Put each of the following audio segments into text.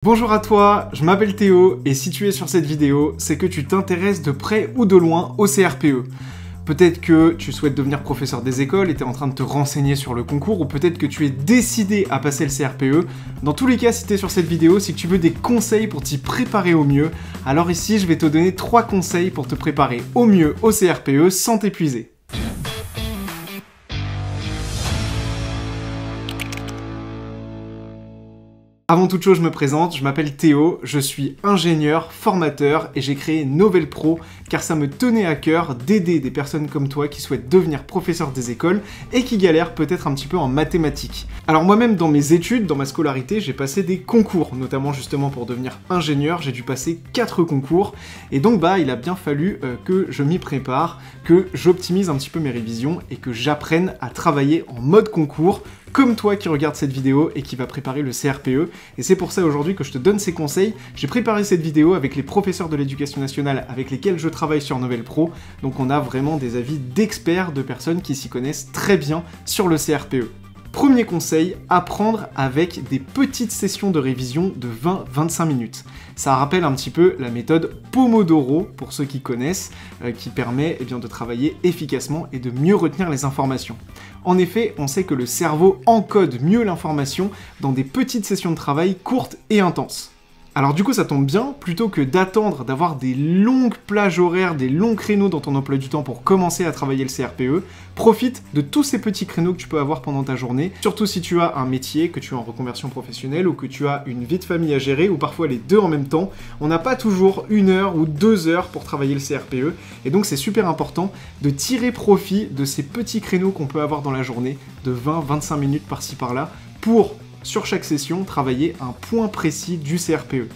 Bonjour à toi, je m'appelle Théo et si tu es sur cette vidéo, c'est que tu t'intéresses de près ou de loin au CRPE. Peut-être que tu souhaites devenir professeur des écoles et tu es en train de te renseigner sur le concours, ou peut-être que tu es décidé à passer le CRPE. Dans tous les cas, si tu es sur cette vidéo, c'est que tu veux des conseils pour t'y préparer au mieux. Alors ici, je vais te donner 3 conseils pour te préparer au mieux au CRPE sans t'épuiser. Avant toute chose, je me présente, je m'appelle Théo, je suis ingénieur, formateur et j'ai créé Novel Pro car ça me tenait à cœur d'aider des personnes comme toi qui souhaitent devenir professeur des écoles et qui galèrent peut-être un petit peu en mathématiques. Alors moi-même dans mes études, dans ma scolarité, j'ai passé des concours, notamment justement pour devenir ingénieur, j'ai dû passer 4 concours et donc il a bien fallu que je m'y prépare, que j'optimise un petit peu mes révisions et que j'apprenne à travailler en mode concours comme toi qui regarde cette vidéo et qui va préparer le CRPE. Et c'est pour ça aujourd'hui que je te donne ces conseils. J'ai préparé cette vidéo avec les professeurs de l'éducation nationale avec lesquels je travaille sur Novel Pro. Donc on a vraiment des avis d'experts, de personnes qui s'y connaissent très bien sur le CRPE. Premier conseil, apprendre avec des petites sessions de révision de 20-25 minutes. Ça rappelle un petit peu la méthode Pomodoro, pour ceux qui connaissent, qui permet de travailler efficacement et de mieux retenir les informations. En effet, on sait que le cerveau encode mieux l'information dans des petites sessions de travail courtes et intenses. Alors du coup ça tombe bien, plutôt que d'attendre d'avoir des longues plages horaires, des longs créneaux dans ton emploi du temps pour commencer à travailler le CRPE, profite de tous ces petits créneaux que tu peux avoir pendant ta journée, surtout si tu as un métier, que tu es en reconversion professionnelle ou que tu as une vie de famille à gérer ou parfois les deux en même temps. On n'a pas toujours 1 heure ou 2 heures pour travailler le CRPE et donc c'est super important de tirer profit de ces petits créneaux qu'on peut avoir dans la journée de 20-25 minutes par-ci par-là pour sur chaque session, travailler un point précis du CRPE.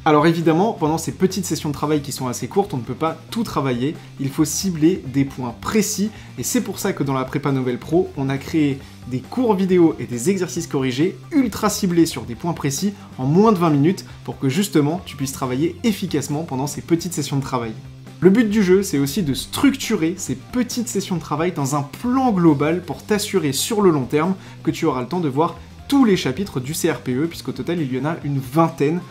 Alors évidemment, pendant ces petites sessions de travail qui sont assez courtes, on ne peut pas tout travailler, il faut cibler des points précis, et c'est pour ça que dans la prépa Novel Pro, on a créé des cours vidéo et des exercices corrigés ultra ciblés sur des points précis en moins de 20 minutes, pour que justement, tu puisses travailler efficacement pendant ces petites sessions de travail. Le but du jeu, c'est aussi de structurer ces petites sessions de travail dans un plan global pour t'assurer sur le long terme que tu auras le temps de voir tous les chapitres du CRPE, puisqu'au total il y en a une vingtaine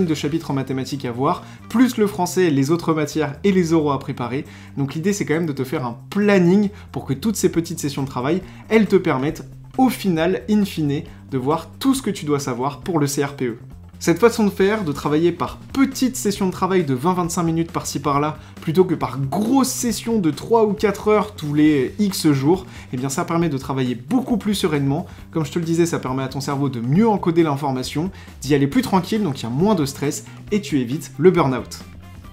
de chapitres en mathématiques à voir, plus le français, les autres matières et les oraux à préparer. Donc l'idée c'est quand même de te faire un planning pour que toutes ces petites sessions de travail, elles te permettent au final, in fine, de voir tout ce que tu dois savoir pour le CRPE. Cette façon de faire, de travailler par petites sessions de travail de 20-25 minutes par-ci par-là, plutôt que par grosses sessions de 3 ou 4 heures tous les X jours, eh bien ça permet de travailler beaucoup plus sereinement. Comme je te le disais, ça permet à ton cerveau de mieux encoder l'information, d'y aller plus tranquille, donc il y a moins de stress, et tu évites le burn-out.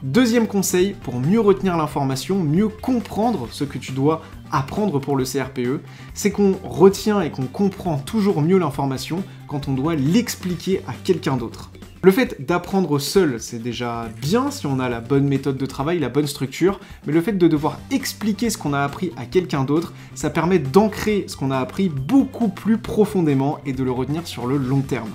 Deuxième conseil, pour mieux retenir l'information, mieux comprendre ce que tu dois apprendre pour le CRPE, c'est qu'on retient et qu'on comprend toujours mieux l'information quand on doit l'expliquer à quelqu'un d'autre. Le fait d'apprendre seul, c'est déjà bien si on a la bonne méthode de travail, la bonne structure, mais le fait de devoir expliquer ce qu'on a appris à quelqu'un d'autre, ça permet d'ancrer ce qu'on a appris beaucoup plus profondément et de le retenir sur le long terme.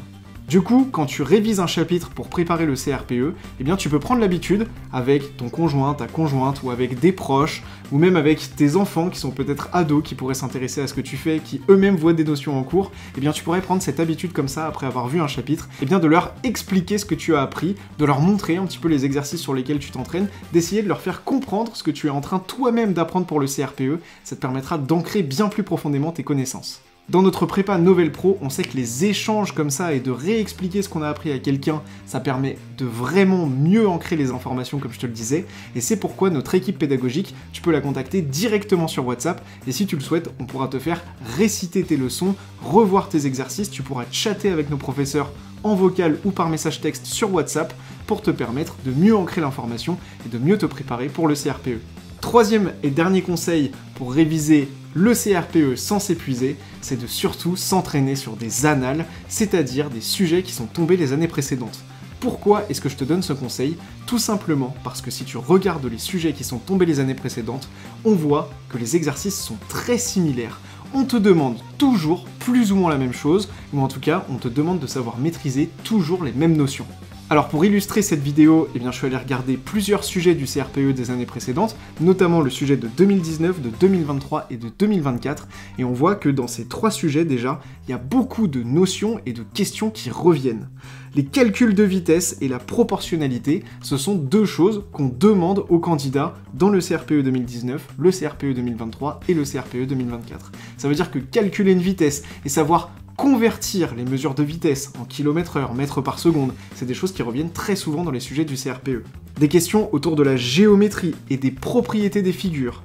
Du coup, quand tu révises un chapitre pour préparer le CRPE, eh bien tu peux prendre l'habitude avec ton conjoint, ta conjointe, ou avec des proches, ou même avec tes enfants qui sont peut-être ados, qui pourraient s'intéresser à ce que tu fais, qui eux-mêmes voient des notions en cours, eh bien tu pourrais prendre cette habitude comme ça, après avoir vu un chapitre, eh bien de leur expliquer ce que tu as appris, de leur montrer un petit peu les exercices sur lesquels tu t'entraînes, d'essayer de leur faire comprendre ce que tu es en train toi-même d'apprendre pour le CRPE, ça te permettra d'ancrer bien plus profondément tes connaissances. Dans notre prépa Novel Pro, on sait que les échanges comme ça et de réexpliquer ce qu'on a appris à quelqu'un, ça permet de vraiment mieux ancrer les informations comme je te le disais, et c'est pourquoi notre équipe pédagogique, tu peux la contacter directement sur WhatsApp, et si tu le souhaites, on pourra te faire réciter tes leçons, revoir tes exercices, tu pourras chatter avec nos professeurs en vocal ou par message texte sur WhatsApp pour te permettre de mieux ancrer l'information et de mieux te préparer pour le CRPE. Troisième et dernier conseil pour réviser le CRPE sans s'épuiser, c'est de surtout s'entraîner sur des annales, c'est-à-dire des sujets qui sont tombés les années précédentes. Pourquoi est-ce que je te donne ce conseil? Tout simplement parce que si tu regardes les sujets qui sont tombés les années précédentes, on voit que les exercices sont très similaires. On te demande toujours plus ou moins la même chose, ou en tout cas, on te demande de savoir maîtriser toujours les mêmes notions. Alors pour illustrer cette vidéo, je suis allé regarder plusieurs sujets du CRPE des années précédentes, notamment le sujet de 2019, de 2023 et de 2024, et on voit que dans ces 3 sujets déjà, il y a beaucoup de notions et de questions qui reviennent. Les calculs de vitesse et la proportionnalité, ce sont deux choses qu'on demande aux candidats dans le CRPE 2019, le CRPE 2023 et le CRPE 2024. Ça veut dire que calculer une vitesse et savoir convertir les mesures de vitesse en km/h, mètres par seconde, c'est des choses qui reviennent très souvent dans les sujets du CRPE. Des questions autour de la géométrie et des propriétés des figures.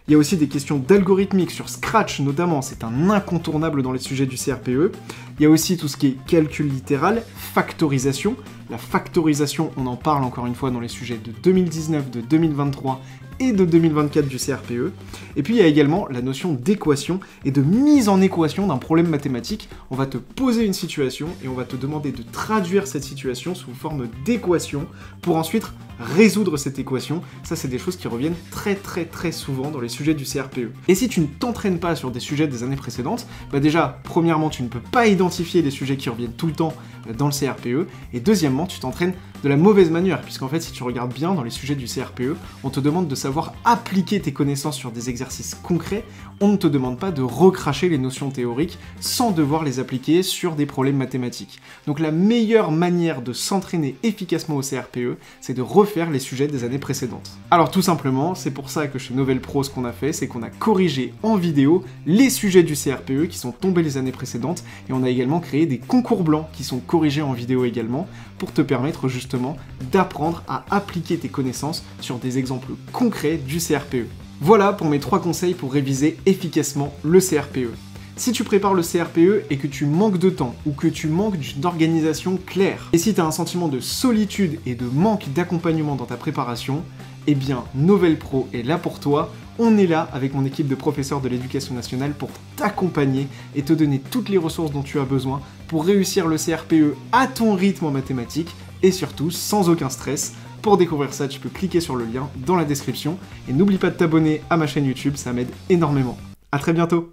Il y a aussi des questions d'algorithmique sur Scratch notamment, c'est un incontournable dans les sujets du CRPE. Il y a aussi tout ce qui est calcul littéral, factorisation. La factorisation, on en parle encore une fois dans les sujets de 2019, de 2023 et de 2024 du CRPE. Et puis il y a également la notion d'équation et de mise en équation d'un problème mathématique. On va te poser une situation et on va te demander de traduire cette situation sous forme d'équation pour ensuite résoudre cette équation. Ça, c'est des choses qui reviennent très souvent dans les sujets du CRPE. Et si tu ne t'entraînes pas sur des sujets des années précédentes, bah déjà, premièrement, tu ne peux pas identifier les sujets qui reviennent tout le temps dans le CRPE, et deuxièmement, tu t'entraînes de la mauvaise manière, puisqu'en fait, si tu regardes bien dans les sujets du CRPE, on te demande de savoir appliquer tes connaissances sur des exercices concrets, on ne te demande pas de recracher les notions théoriques sans devoir les appliquer sur des problèmes mathématiques. Donc la meilleure manière de s'entraîner efficacement au CRPE, c'est de refaire les sujets des années précédentes. Alors tout simplement, c'est pour ça que chez Novel Pro, ce qu'on a fait, c'est qu'on a corrigé en vidéo les sujets du CRPE qui sont tombés les années précédentes, et on a également créé des concours blancs qui sont corrigés en vidéo également, pour te permettre justement d'apprendre à appliquer tes connaissances sur des exemples concrets du CRPE. Voilà pour mes 3 conseils pour réviser efficacement le CRPE. Si tu prépares le CRPE et que tu manques de temps ou que tu manques d'une organisation claire, et si tu as un sentiment de solitude et de manque d'accompagnement dans ta préparation, eh bien Novel Pro est là pour toi. On est là avec mon équipe de professeurs de l'éducation nationale pour t'accompagner et te donner toutes les ressources dont tu as besoin pour réussir le CRPE à ton rythme en mathématiques et surtout sans aucun stress. Pour découvrir ça, tu peux cliquer sur le lien dans la description et n'oublie pas de t'abonner à ma chaîne YouTube, ça m'aide énormément. À très bientôt.